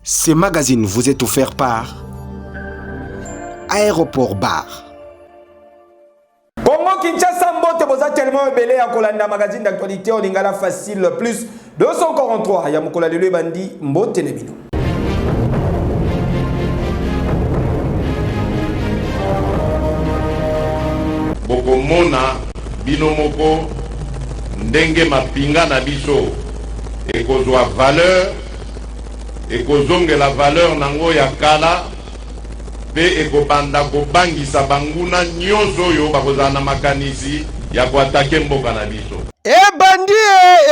Ce magazine vous est offert par Aéroport Bar. Congo Kinshasa mbote boza tellement ebele ya kolanda magazine d'actualité au lingala facile plus 243 ya mukola lelo bandi mbote ne bino. Bokomona bino moko ndenge mapinga na biso ekozwa valeur ekozonge la valeur nango ya kala pe ekobanda kobangisa banguna nyonso oyo bakozala na makanisi ya koatake mboka na biso.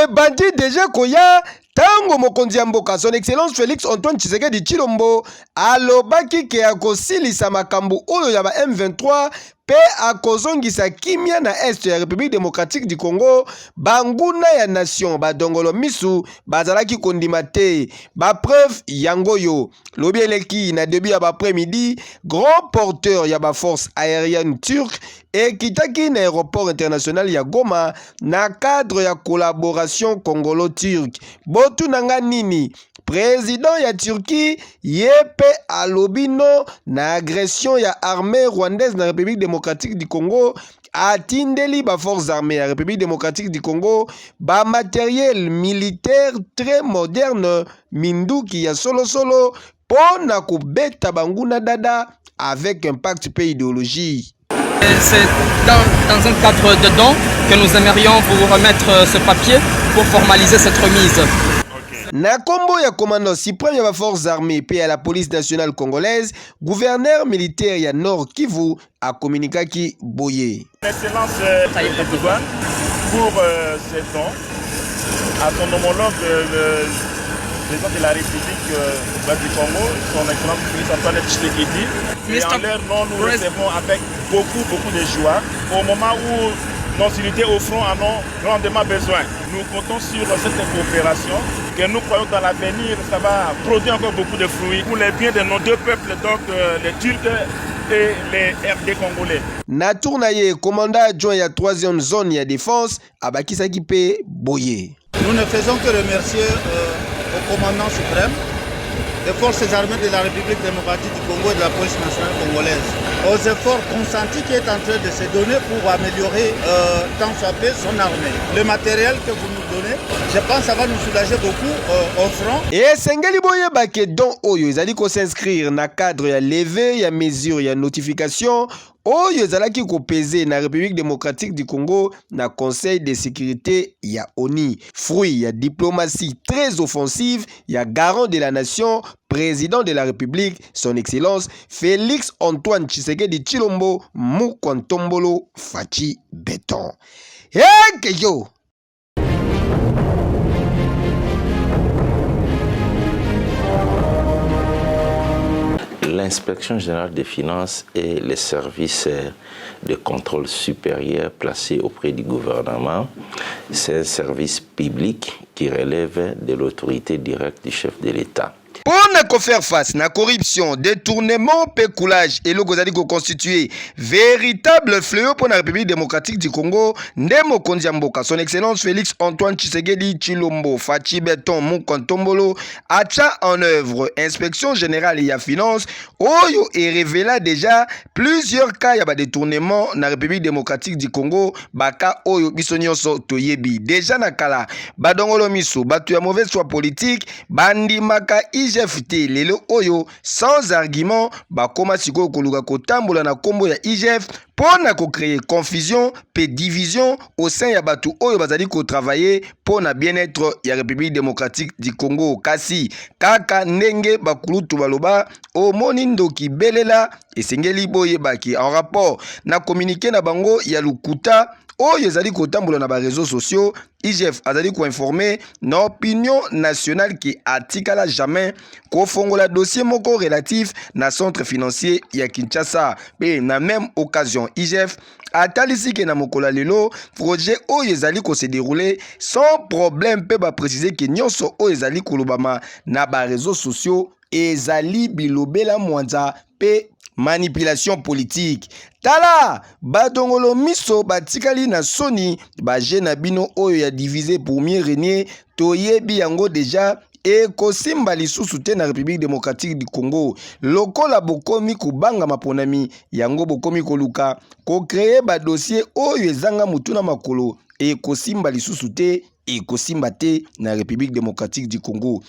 Ebandi deja koya tango mokonzi ya mboka son excellence Félix Antoine Tshisekedi Tshilombo alobaki ke akosilisa makambo oyo ya ba M23 pe akozongisa kimia na est ya République démocratique du Congo. Banguna ya nation badongolo misu bazalaki kondima te. Ba preuve yangoyo lobi eleki na début ya ba après-midi grand porteur ya ba force aérienne turque et kitaki na aéroport international ya Goma na cadre ya collaboration congolo-turque. Botu nanga nini président ya Turquie yepe alobino na agression ya armée rwandaise na République démocratique du Congo atindeli ba forces armées ya République démocratique du Congo ba matériel militaire très moderne minduki ya solo pona kubeta banguna dada avec impact pe idéologie. C'est dans un cadre dedans que nous aimerions vous remettre ce papier pour formaliser cette remise. Na kombo ya commandant suprême ya ba forces armées pe à la police nationale congolaise, gouverneur militaire ya Nord Kivu a communiqué qui boyé. Excellence Erdogan pour ces dons à son homologue le président de la République du Congo, son excellence Félix Antoine Tshisekedi. Et en leur nom, nous recevons avec beaucoup de joie au moment où nos unités au front en ont grandement besoin. Nous comptons sur cette coopération que nous croyons dans l'avenir, ça va produire encore beaucoup de fruits pour les biens de nos deux peuples, donc les Turcs et les RD congolais. Natournaye, commandant adjoint ya 3e zone ya défense, Abakisaki pe Boye. Nous ne faisons que remercier au commandant suprême des forces armées de la République démocratique du Congo et de la police nationale congolaise aux efforts consentis qui est en train de se donner pour améliorer tant soit peu son armée. Le matériel que vous nous donnez, je pense que ça va nous soulager beaucoup au front. Et Sengeli Boye Bake don Oyo, ils allaient s'inscrire dans le cadre ya levé, ya mesure, ya notification. Oyo ezalaki kopese na République démocratique du Congo na Conseil de sécurité ya ONU. Fruit ya diplomatie très offensive ya garant de la nation, président de la République, son excellence Félix Antoine Tshisekedi Tshilombo Mukwantombolo Fachi Beton. Hey, yo! L'inspection générale des finances et les services de contrôle supérieur placés auprès du gouvernement, c'est un service public qui relève de l'autorité directe du chef de l'État. Pour faire face à la corruption, détournement, péculage et le gozali constituer véritable fléau pour la République démocratique du Congo, Ndemo Kondiamboka, son excellence Félix Antoine Tshisekedi Tshilombo Fachi Beton Mukwantombolo a en œuvre inspection générale et ya finance oyo et révéla déjà plusieurs cas ya ba détournement na République démocratique du Congo, baka oyo bisonyoso toyebi déjà nakala badongolo miso batu ya mauvaise foi politique bandi maka IGF lelo oyo sans argument bakoma siko koluka kotambola na kombo ya IGF pona ko créer confusion pe division au sein ya batu oyo bazali ko travailler pona bien-être ya République démocratique du Congo. Kasi kaka ndenge bakulutu baloba omoni ndoki belela esengeli boye baki en rapport na communiqué na bango ya lukuta oyo ezali kotambola na ba réseaux sociaux. IGF azali ko informer na opinion nationale qui atikala jamais ko fongola dossier moko relatif na centre financier ya Kinshasa. Pe na même occasion IGF atalisi ke na mokola lelo projet oyo ezali ko se dérouler sans problème. Pe ba préciser que nyonso oyo ezali kolobama na ba réseaux sociaux ezali bilobela mwanza pe manipulation politique. Tala badongolo miso batikali na soni ba jena bino oyo ya divisé pour mieux régner toyebi yango déjà ekosimba lisusu te na République démocratique du Congo. Lokola bokomi kubanga maponami yango bokomi koluka ko-créer ba dossier oyo ezanga mutuna makolo ekosimba lisusu te ekosimba te na République démocratique du Congo.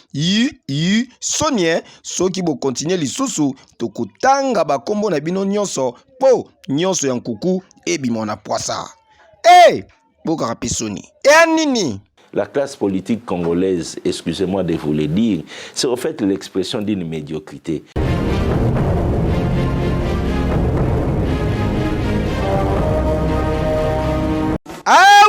Sonye soki bo continuer lisusu tokutanga bakombo na bino nyonso po nyonso ya nkuku ebima na poisa. Boka pesoni. Nini? La classe politique congolaise, excusez-moi de vous le dire, c'est en fait l'expression d'une médiocrité.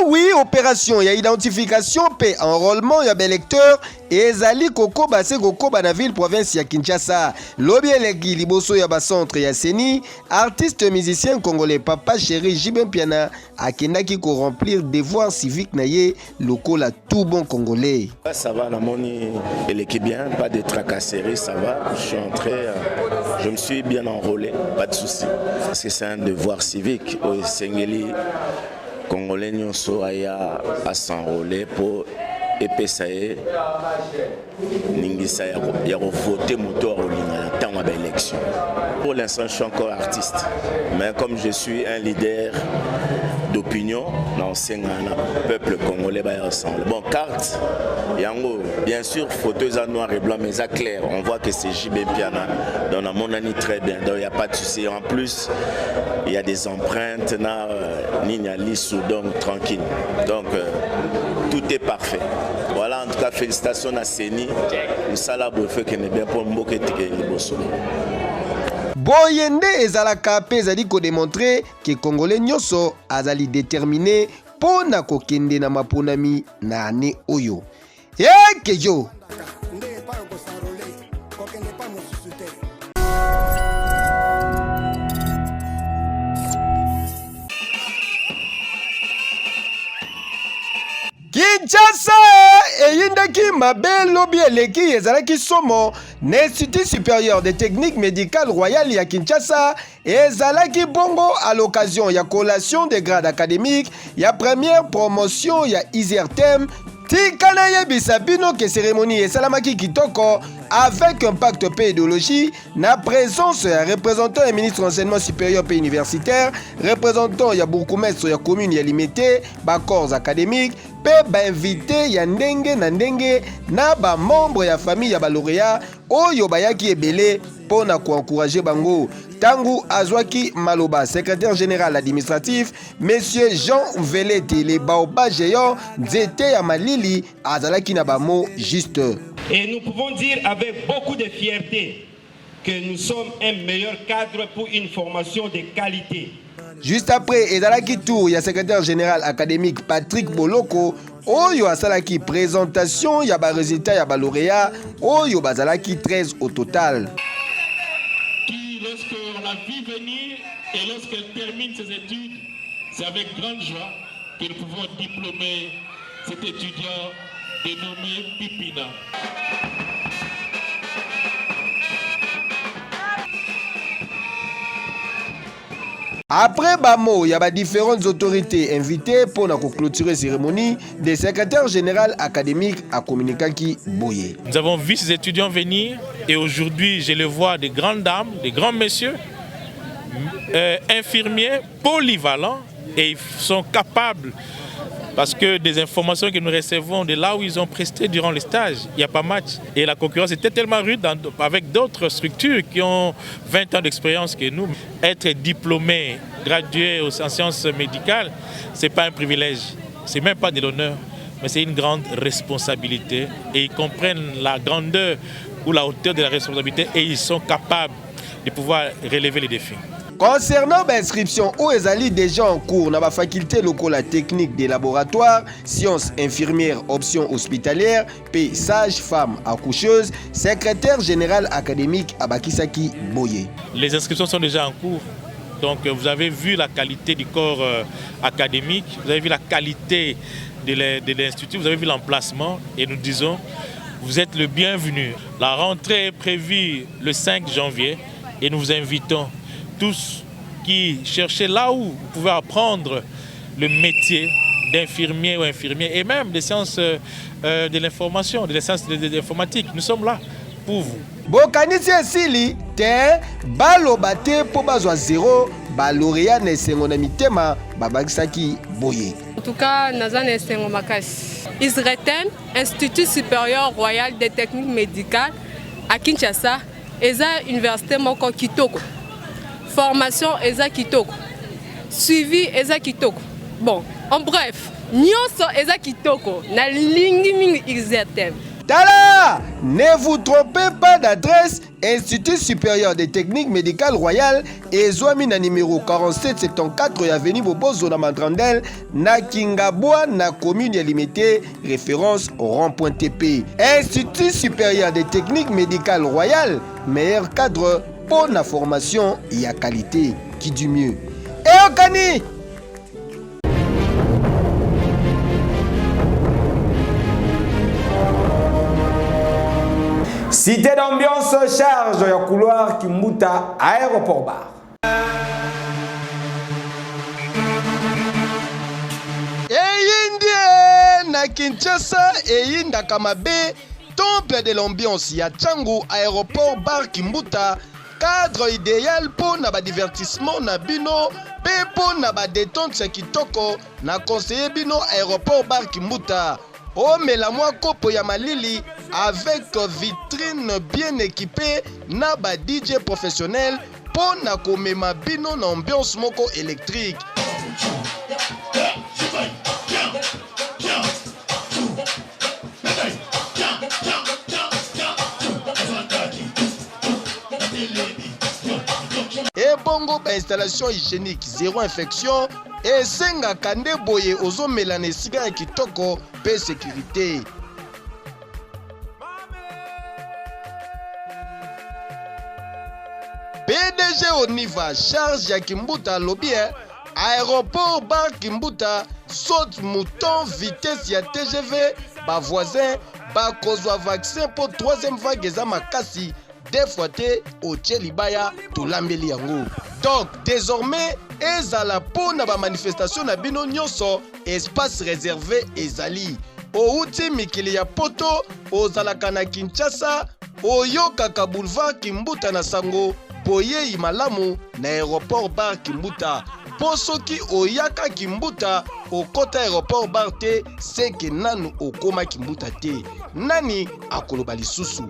Oui, opération, il y a identification, paix, enrôlement, il y a des électeurs, et Zali Koko, c'est Koko, na ville, province, ya Kinshasa. Lobby Elegi, Liboso, ya centre, ya Seni, artiste musicien congolais, papa chéri, Jibin Piana, Akenaki, ko remplir devoir civique, naye, locaux, la tout bon congolais. Ça va, la moni, elle est bien, pas de tracasseries, ça va. Je suis entré, je me suis bien enrôlé, pas de souci. Parce que c'est un devoir civique. Au Sengeli, Congolais nyonso aya à s'enrôler pour EPSAE ningisa ya voter moto olinga na temps de l'élection. Pour l'instant, je suis encore artiste, mais comme je suis un leader d'opinion dans le peuple congolais va ensemble. Bon, carte, yango, bien sûr, photos à noir et blanc, mais à clair, on voit que c'est JB Piana. Donc, à mon ami, très bien, donc il n'y a pas de souci. En plus, il y a des empreintes, Nina Lissou, donc tranquille. Donc, tout est parfait. Voilà, en tout cas, félicitations à Seni. Moussala Bouffé qui est bien pour Mboké Liboso. Boyende ezalaka pe ezali ko démontrer que Congolais nyonso azali déterminé pona kokende na maponami na ane oyo. Keyo. Kinshasa eyindaki mabe lobi eleki ezalaki somo n'Institut supérieur de technique médicale royale ya Kinshasa ezalaki bongo à l'occasion ya collation des grades académiques ya première promotion ya ISERTEM. Tikana yebisa bino ke cérémonie esalamaki kitoko avec un pacte pe idéologie na présence ya représentant et ministre enseignement supérieur pe universitaire, représentant ya bourgmestre ya commune ya limité, ba corps académiques pe ba invité ya ndenge na ndenge na ba membre ya famille ya ba lauréat oyo bayaki ebele pona ko encourager bango. Tangu Azwaki Maloba, secrétaire général administratif, monsieur Jean Velete, les Baoba Géant, Nzete Yamalili, Azalaki Nabamo, juste. Et nous pouvons dire avec beaucoup de fierté que nous sommes un meilleur cadre pour une formation de qualité. Juste après, Ezalaki Tour, il y a secrétaire général académique Patrick Boloko, Oyo Asalaki présentation, il y a ba résultat, il y a ba lauréat, Oyo Bazalaki 13 au total. Lorsqu'on la vit venir et lorsqu'elle termine ses études, c'est avec grande joie que nous pouvons diplômer cet étudiant dénommé Pipina. Après Bamo, il y a différentes autorités invitées pour la clôturer la cérémonie des secrétaires généraux académiques à Communicaki Boye. Nous avons vu ces étudiants venir et aujourd'hui je les vois des grandes dames, des grands messieurs, infirmiers polyvalents et ils sont capables parce que des informations que nous recevons de là où ils ont presté durant le stage, il n'y a pas match. Et la concurrence était tellement rude avec d'autres structures qui ont 20 ans d'expérience que nous. Être diplômé, gradué en sciences médicales, ce n'est pas un privilège, ce n'est même pas de l'honneur, mais c'est une grande responsabilité. Et ils comprennent la grandeur ou la hauteur de la responsabilité et ils sont capables de pouvoir relever les défis. Concernant l'inscription où ezali déjà en cours dans la faculté locale technique des laboratoires, sciences infirmières, options hospitalières, puis sage-femme accoucheuse, secrétaire général académique à Bakisaki Boye. Les inscriptions sont déjà en cours. Donc vous avez vu la qualité du corps académique, vous avez vu la qualité de l'institut, vous avez vu l'emplacement et nous disons, vous êtes le bienvenu. La rentrée est prévue le 5 janvier et nous vous invitons tous qui cherchez là où vous pouvez apprendre le métier d'infirmiers ou infirmiers et même des sciences de l'information, des sciences de l'informatique. Nous sommes là pour vous. Bokanisi esili te baloba te po bazwa zéro baloria na esengo na mitema babakisaki boye. En tout cas, naza na esengo makasi. ISRETEM, Institut supérieur royal des techniques médicales à Kinshasa, eza université moko kitoko. Formation eza kitoko. Suivi eza kitoko. Bon, en bref, nyonso eza kitoko na lingi mingi ISRETEM. Tala! Ne vous trompez pas d'adresse. Institut supérieur des techniques médicales royales et Zouami na numéro 4774 avenue Bobozo na Mandrandel na Kingabwa na commune limitée référence au rond-point TP. Institut supérieur des techniques médicales royales, meilleur cadre pour la formation et à qualité qui du mieux. Et Okani! Cité d'ambiance charge ya couloir Kimbuta aéroport bar. Eyindie na Kinshasa eyinda kamabe temple de l'ambiance ya Tchangu aéroport bar Kimbuta cadre idéal pour na ba divertissement na bino pe pour na ba détente ya kitoko na conseiller bino aéroport bar Kimbuta. Oh mais la moi kopo ya malili avec vitrine bien équipée na ba DJ professionnel pour na komema bino na ambiance moko électrique. Et bongo ba installation hygiénique zéro infection et senga kande boye ozo melane siga kitoko pe sécurité. PDG Oniva charge ya Kimbuta lobby aéroport bar Kimbuta saute mouton vitesse ya TGV ba voisin ba kozwa vaccin pour troisième vague za makasi deux fois te au Tchelibaya to lambeli yango. Donc désormais ezala po na ba manifestation na bino nyonso espace réservé ezali. Outi mikili ya poto ozalaka na Kinshasa oyokaka boulevard Kimbuta na sango boye malamu na aéroport bar Kimbuta. Posoki oyaka Kimbuta okota aéroport bar te seke nanu okoma Kimbuta te. Nani akoloba lisusu?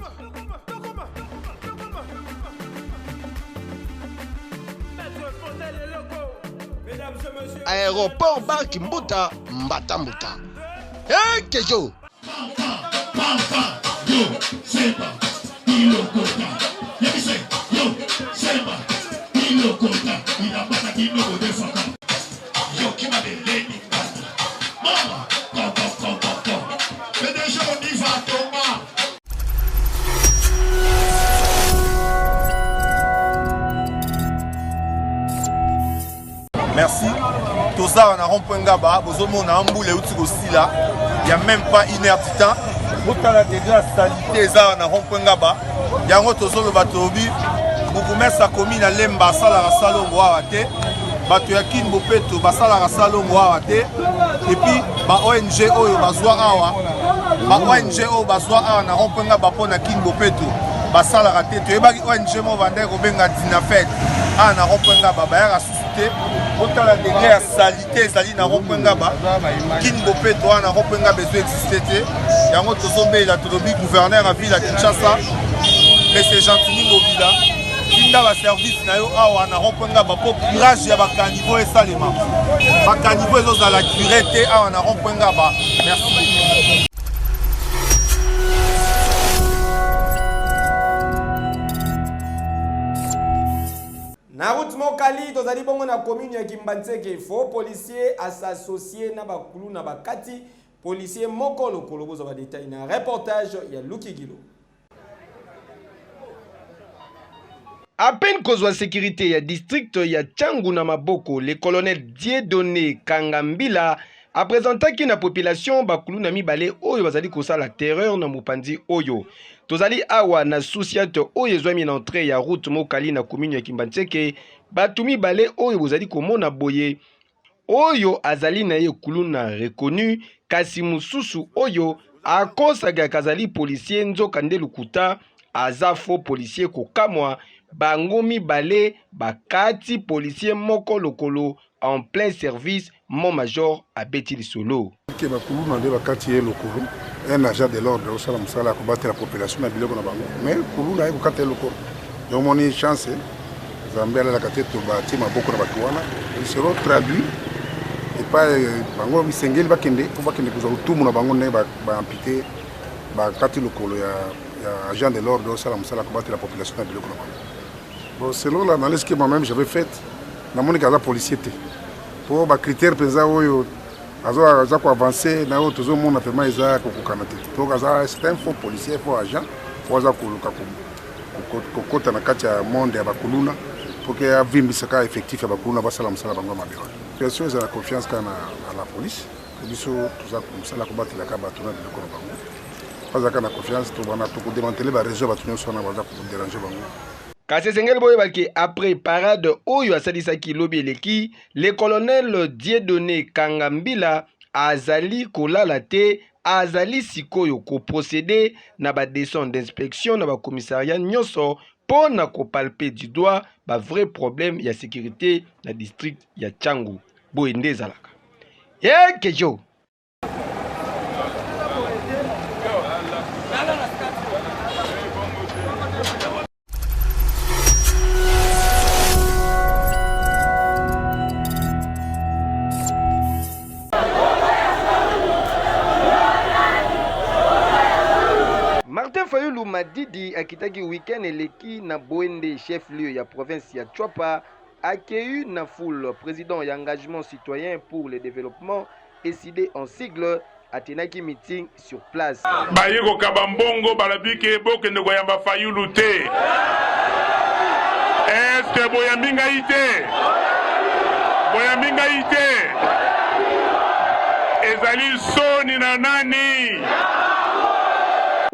Aéroport bar Kimbuta Mbatambuta. Hey Kejo! Merci. Tout ça, on a rond-point Ngaba. On a un boulet il n'y a même pas une heure de temps. On a déjà salité. On a rond-point Ngaba. Il y a un autre zone de bateau. Beaucoup de sa commune à Lemba, Sala Salon, Wawate. Bateau Yakin Bopeto, Basala Salon, Wawate. Et puis, ONG Oyo, Bazwa Awa. ONG Oyo, Bazwa Awa, na rond-point Ngaba, pour Yakin Bopeto. Basala Rate. Tu es ONG Mo Vander, Robenga Dinafed. Ah, na rond-point Ngaba, Bayara Susute. Autant la degré à salité, ça na rond-point Ngaba. Kin Bopeto, na rond-point Ngaba, besoin d'exister. Il y a un autre zombe, il a trouvé gouverneur à ville à Kinshasa. Mais c'est gentil, Mobila. Kinda va service na yo awa na rond-point Ngaba pour courage ya bakanivo et salema. Bakanivo ezo la durée te awa na rond-point Ngaba. Merci. Na route Mokali, tozali bongo na commune ya Kimbantseke, faux policier à s'associer na bakulu na bakati, policier moko lokolo bozo ba détail na reportage ya Luki Gilo. À peine kozwa sécurité ya district ya Tchangu na maboko, le colonel Dieudonné Kangambila a présenté na population bakulu na mibale oyo bazali kosala terreur na mopanzi oyo. Tozali awa na souciante oyo ezwami na entrée ya route Mokali na commune ya Kimbantseke, batu mibale oyo bozali komona boye oyo azali na ye kuluna reconnu kasi mususu oyo akosaga kazali policier nzoka nde lukuta aza faux policier kokamwa bango mibale bakati policier moko lokolo en plein service mon major abeti lisolo ke bakuluna nde bakati ye lokolo un agent de l'ordre osala mosala ya kobatela la population na biloko na bango mais kuluna ye kokata ye lokolo yomoni chance Zambie alalaka te to batie maboko na bato wana ils seront traduits epai bango bisengeli bakende po bakende kozwa lutumu na bango ndenge baampite bakati lokolo ya agent de l'ordre osala mosala kobatela la population na biloko na bango. Bon, selon l'analyse que moi-même j'avais faite namoni kaza policier te po bacritère mpenza oyo aza koavance na oyo tozomona pema eza kokokana te po kaza c'est un faux policier faux agent po aza koluka kokota na kati ya monde ya bakuluna po ke avimbisaka effectif ya bakuluna basala mosala bango mabe wana situation ezala confiance kaka na la police biso toza mosala kobatelaka bato na biloko na bango bazaka na confiance tobana tokodemantele bareseau bato nyonso wana baza koderange bango. Kasi esengeli boyebaki après parade oyo asalisaki lobi eleki le colonel Dieudonné Kangambila azali kolala te azali sikoyo koprocéder na ba descente d'inspection na ba commissariat nyonso po na kopalper du doigt ba vrai problème ya sécurité na district ya Tchangu boyende ezalaka kejo. Martin Fayulu Madidi akitaki week-end eleki na Boende chef-lieu ya province ya Chwapa accueilli na foule président ya engagement citoyen pour le développement décidé en sigle atenaki meeting sur place. Bayeko kabambongo balabike bokende koyamba Fayulu te. Est-ce que boyambinga ite? Boyambinga ite? Ezali soni na nani?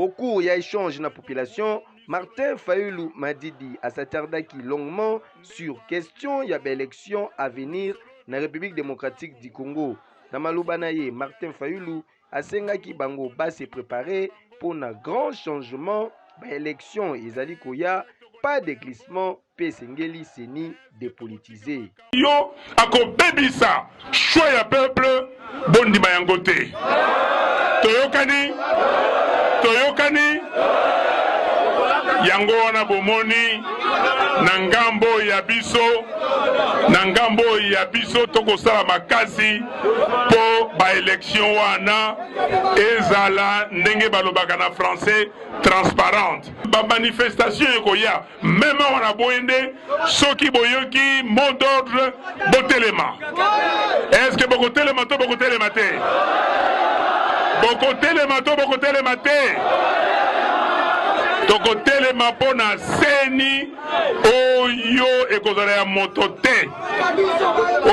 Au cours ya échange na population, Martin Fayulu Madidi a s'attardaki longuement sur question ya élection à venir na République démocratique du Congo. Na maloba na ye, Martin Fayulu asengaki bango ba se préparer pour un grand changement ba élection ezali koya pas de glissement pe sengeli seni dépolitisé. Yo akobebisa choix ya peuple bondi bayangote. Toyokani yango wana bomoni na ngambo ya biso tokosala makasi po ba élection wana ezala ndenge balobaka na français transparente. Ba manifestation ekoya même wana boyende soki boyoki mot d'ordre botelema. Est-ce que bokotelema to bokotelema te? Bokotelema te. Tokotelema pona seni oyo ekozala ya moto te.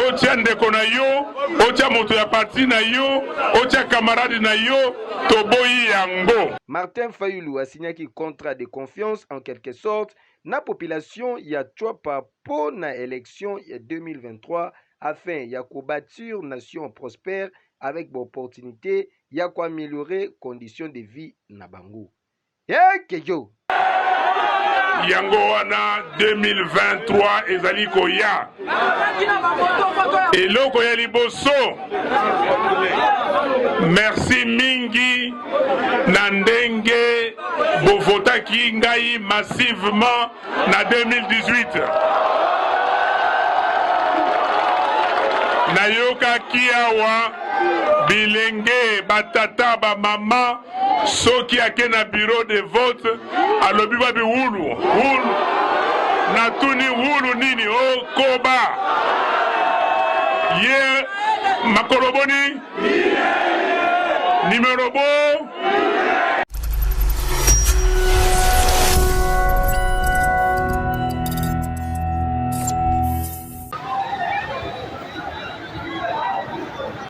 Otia ndeko na yo, otia moto ya parti na yo, otia camarade na yo, toboyi yango. Martin Fayulu a signé un contrat de confiance en quelque sorte na population ya Chwapa pour na élection 2023 afin ya ko bâtir nation prospère avec bonne opportunité ya ko améliorer conditions de vie na bango. Kejo. Yango wana 2023 ezali koya. Eloko ya liboso. Merci mingi na ndenge bovotaki ngai massivement na 2018. Nayokaki awa bilenge batata ba mama soki ake na bureau de vote alobi babi wulu natuni wulu nini koba ye makoloboni numéro bo.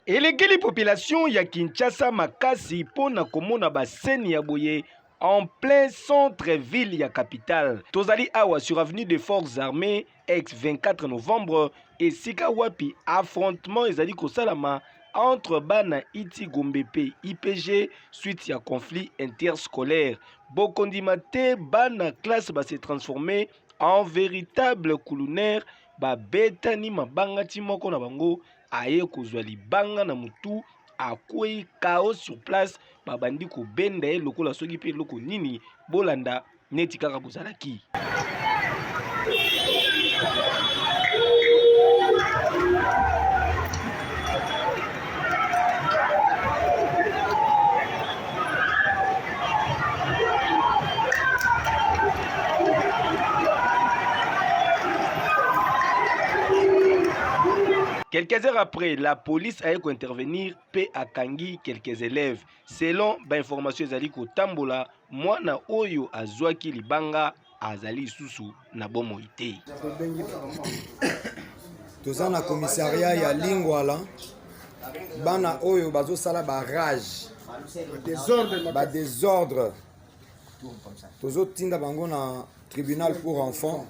Elekeli population ya Kinshasa makasi pona komona baseni ya boye en plein centre-ville ya capitale. Tozali awa sur avenue des Forces Armées, ex-24 novembre, et sika wapi affrontement ezali kosalama entre bana iti Gombepe IPG suite ya conflit interscolaire. Bokondima te bana classe ba se transformer en véritable coulonaire ba betani mabanga ti moko na bango aye kozwa libanga na mutu akwei chaos sur place babandi ko benda ye lokola soki pe loko nini bolanda neti kaka bozalaki. Quelques heures après, la police a eu intervenir pe akangi quelques élèves. Selon l'information zali ko tambola, mwana oyo azwaki libanga azali susu na bomo ite. Toza na commissariat ya Lingwala, bana oyo bazo sala ba rage, ba désordre. Tozo tinda bango na tribunal pour enfants.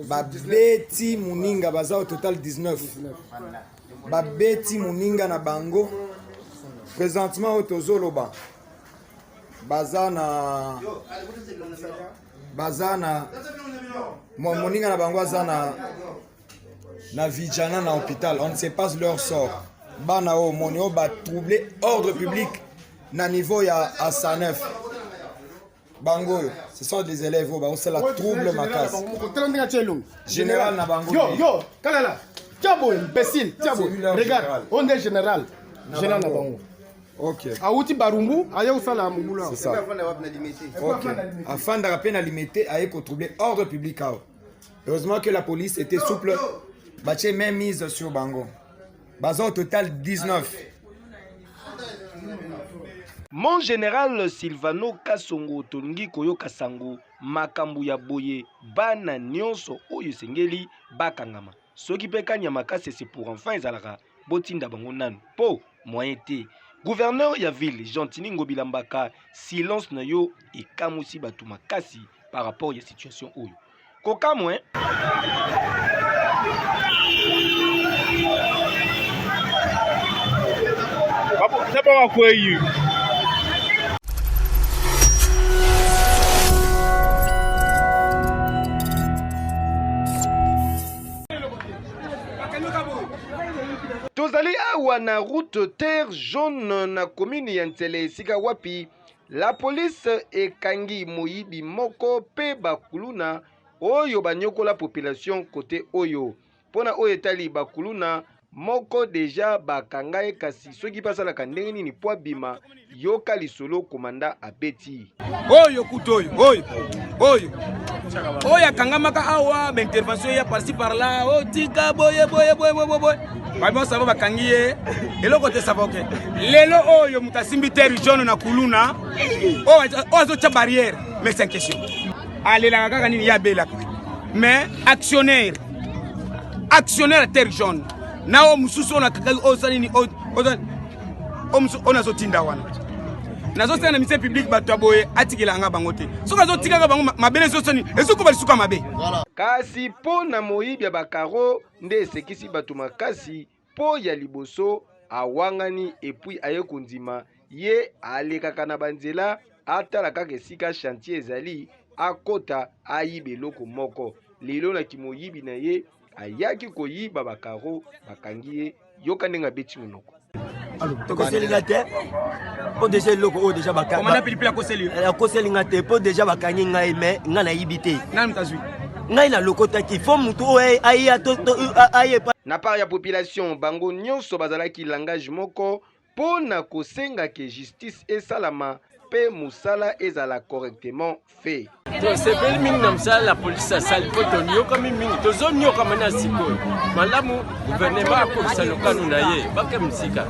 Babeti muninga baza au total 19. Babeti muninga na bango. Présentement au tozoloba. Bazana muninga na bango azana na vijana na hôpital. On ne sait pas leur sort. Bana o monio ba troubler ordre public na niveau ya A9. Bango, ce sont des élèves, c'est la trouble ma casse. Général Nabango. Yo, Kalala, Tiabo, imbécile, Tiabo, regarde, on est général. Général Nabango. Ok. Aouti Barumbu, Aya Sala Moumoula. C'est ça. Ok. Afin de rappeler la limiter, Aya troubler ordre public. Heureusement que la police était souple. Baché même mise sur Bango. Bazar au total 19. Mon général Silvano Kasongo Tongi Koyo Kasango makambu ya boye bana nyonso oyo sengeli bakangama. Soki pe kanya makase c'est pour enfants ezalaka botinda bango nanu po moyen te. Gouverneur ya ville Gentini Ngobilambaka silence na yo ekamusi batu makasi par rapport ya situation oyo. Koka moins c'est pas quoi you. Tozali awa na route terre jaune na commune ya Ntele sika wapi la police ekangi moyibi moko pe bakuluna oyo banyokola population côté oyo pona oyo etali bakuluna moko deja bakangaye kasi soki pasalaka ndenge nini po bima yoka lisolo komanda abeti oyo kutoyo oyo akangamaka awa ba intervention ya par-ci par-là o tika boye Babo savo bakangi ye eloko te savoke lelo oyo mutasimbi terre jaune na kuluna o azocha barrière mais c'est une question alela kaka nini ya belaka mais actionnaire terre jaune na o mususu ona kaka o salini o musu ona zotinda wana nazo sana mise public bato aboye atikilanga bango te soka zotikanga bango mabele zosoni esuko balisuka mabe kasi po na moyibi ya bakaro nde esekisi bato makasi po ya liboso awangani epui aye kondima ye alekaka na banzela atala kaka esika chantier ezali akota ayiba eloko moko lelo na kimoyibi na ye ayaki koyiba bakaro bakangi ye yoka ndenge abeti monoko tokoselinga te po deja eloko oyo deja bakoselinga te po deja bakangi ngai me ngai nayibi te ngai na lokotaki fo mutu oyo aye na part ya population bango nyonso bazalaki langage moko po na kosenga ke justice esalama pe musala ezala correctement fait. Tosepeli mingi na musala la police asali po tonyoka mingi tozonyoka mana sikoyo malamu gouvernement akolisa lokano na ye bake musika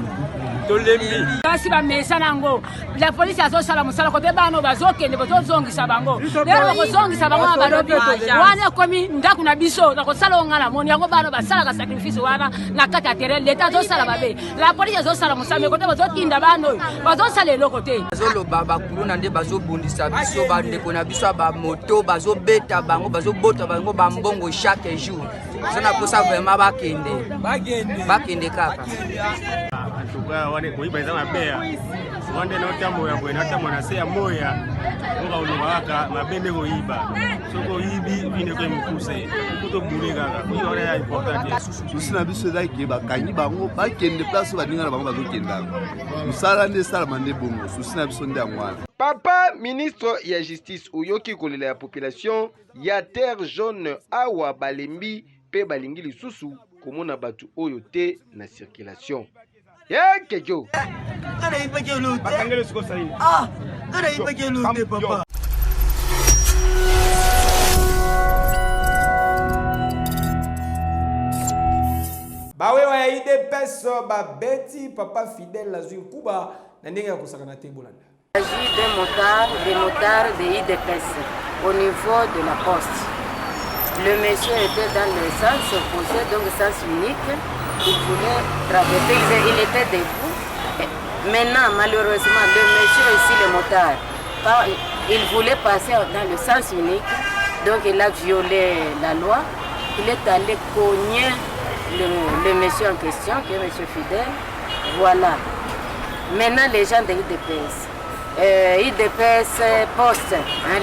Kasi ba mesa nango la police azosala musala kote bano bazokende bazozongisa bango lero bazongisa bango balobi wana komi ndaku na biso na kosala ngala moni yango bano basala ka sacrifice wana na kata terre leta azosala babe la police azosala musala kote bazokinda bano bazosala eloko te bazoloba bakulu na nde bazobundisa biso bandeko na biso ba moto bazobeta bango bazobota bango bambongo chaque jour sana posa vraiment bakende kaka tuka wane kuiba za mabea wande na utambo ya bwana hata mwanase ya moya ngoba ulowaka mabende goiba soko ibi bine kwa mkuse kuto burega ka hiyo ora important susi na biso za ikeba kanyi bango bakende place badinga na bango bazokenda musala nde sala mande bongo susi na biso nde angwana Papa ministre ya justice oyoki kolela ya population ya terre jaune awa balembi pe balingi lisusu komona batu oyo te na circulation. Ya kejo. Kada ipeke lute. Bakangele siko saini. Kada ipeke lute papa. Bawe wa IDPS babeti papa fidèle la zui kuba na ndenge ya kusakana te bolanda. Il s'agit des motards de IDPS au niveau de la poste. Le monsieur était dans le sens opposé, donc sens unique. Il voulait traverser, il était debout. Maintenant, malheureusement, le monsieur ici, le motard, il voulait passer dans le sens unique, donc il a violé la loi. Il est allé cogner le monsieur en question, qui est monsieur Fidèle. Voilà. Maintenant, les gens de IDPS, IDPS Poste,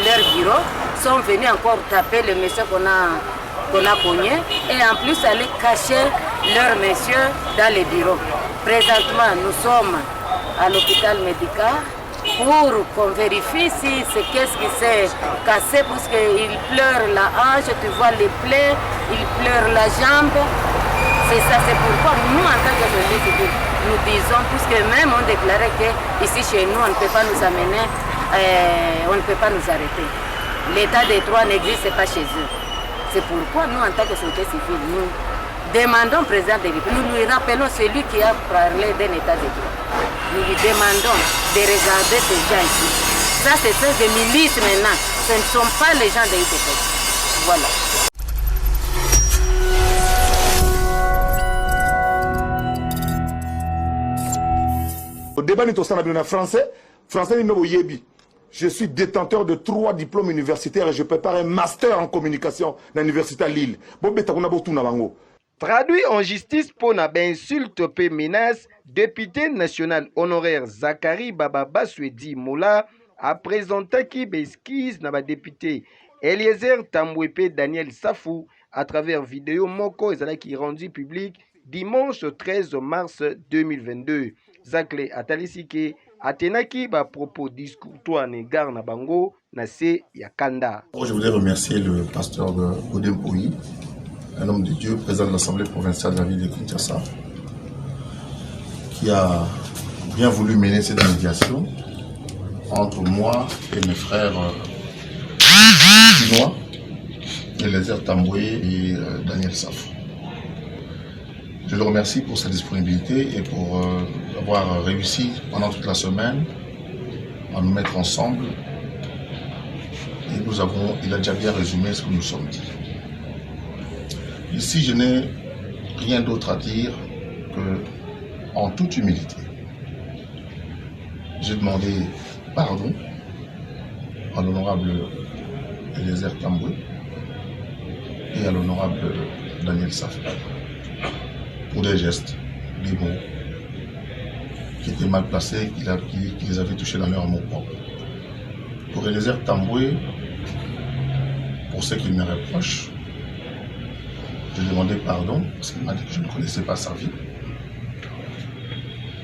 leur bureau, sont venus encore taper le monsieur qu'on a cogné et en plus aller cacher leur monsieur dans les bureaux. Présentement, nous sommes à l'hôpital médical pour qu'on vérifie si c'est qu'est-ce qui s'est cassé parce qu'il pleure la hanche, tu vois les plaies, il pleure la jambe. C'est ça, c'est pourquoi nous, en tant que journalistes, nous disons, puisque même on déclarait qu'ici chez nous, on ne peut pas nous amener, on ne peut pas nous arrêter. L'état de droit n'existe pas chez eux. C'est pourquoi nous, en tant que société civile, nous demandons au président de l'État, nous lui rappelons celui qui a parlé d'un état de droit. Nous lui demandons de regarder ces gens ici. Ça, c'est ça des milices maintenant. Ce ne sont pas les gens de l'IDPS. Voilà. Au débat, nous sommes français. Français, nous sommes Je suis détenteur de 3 diplômes universitaires et je prépare un master en communication à l'université à Lille. Traduit en justice pour na insulte pe menace, député national honoraire Zachary Baba Baswedi Moula a présenté qui besquise na député Eliezer Tambwepe Daniel Safou à travers vidéo moko qui rendu public dimanche 13 mars 2022. Zakle Atalisike Atenaki ba propos discourtois n'égard na bango na se yakanda. Je voudrais remercier le pasteur Odem Pouy, un homme de Dieu, président de l'Assemblée provinciale de la ville de Kinshasa, qui a bien voulu mener cette médiation entre moi et mes frères chinois, Eliezer Tamboué et Daniel Safou. Je le remercie pour sa disponibilité et pour avoir réussi pendant toute la semaine à nous mettre ensemble. Et il a déjà bien résumé ce que nous sommes dit. Ici, je n'ai rien d'autre à dire que, en toute humilité, j'ai demandé pardon à l'honorable Eliezer Tamboué et à l'honorable Daniel Safou pour des gestes, des mots qui étaient mal placés, qui les avaient touchés dans leur amour propre. Pour Eliezer Tamboué, pour ce qu'il me reproche, j'ai demandé pardon parce qu'il m'a dit que je ne connaissais pas sa vie.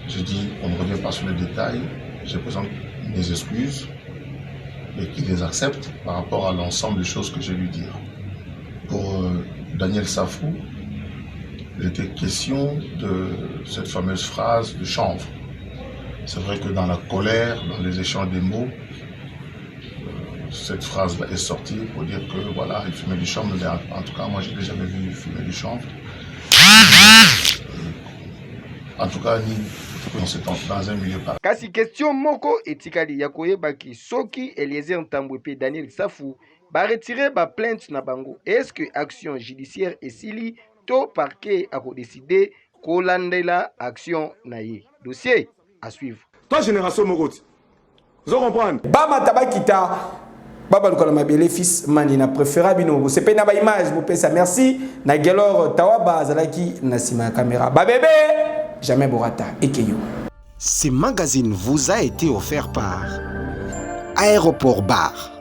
J'ai dit, on ne revient pas sur les détails, je présente mes excuses et qu'il les accepte par rapport à l'ensemble des choses que je lui dire. Pour Daniel Safou, il était question de cette fameuse phrase de chanvre. C'est vrai que dans la colère, dans les échanges des mots, cette phrase-là est sortie pour dire que voilà, il fumait du chanvre. En tout cas, moi, je n'ai jamais vu fumer du chanvre. En tout cas, ni dans un milieu pareil. Kasi question moko etikali ya koyebaki soki Eliezer Ntambwe pe Daniel Safu ba retirer ba plainte na bango. Est-ce que action judiciaire esili to parquet a décidé kolandela action na ye? Dossier à suivre. Toi génération Mogoti. Vous comprenez? Bama tabakita Baba Lukola Mabele fils Manina préférable bino. C'est pas na ba image bo pesa merci na Gelor Tawaba zalaki na sima caméra. Ba bébé jamais borata ekeyo. Ce magazine vous a été offert par Aéroport Bar.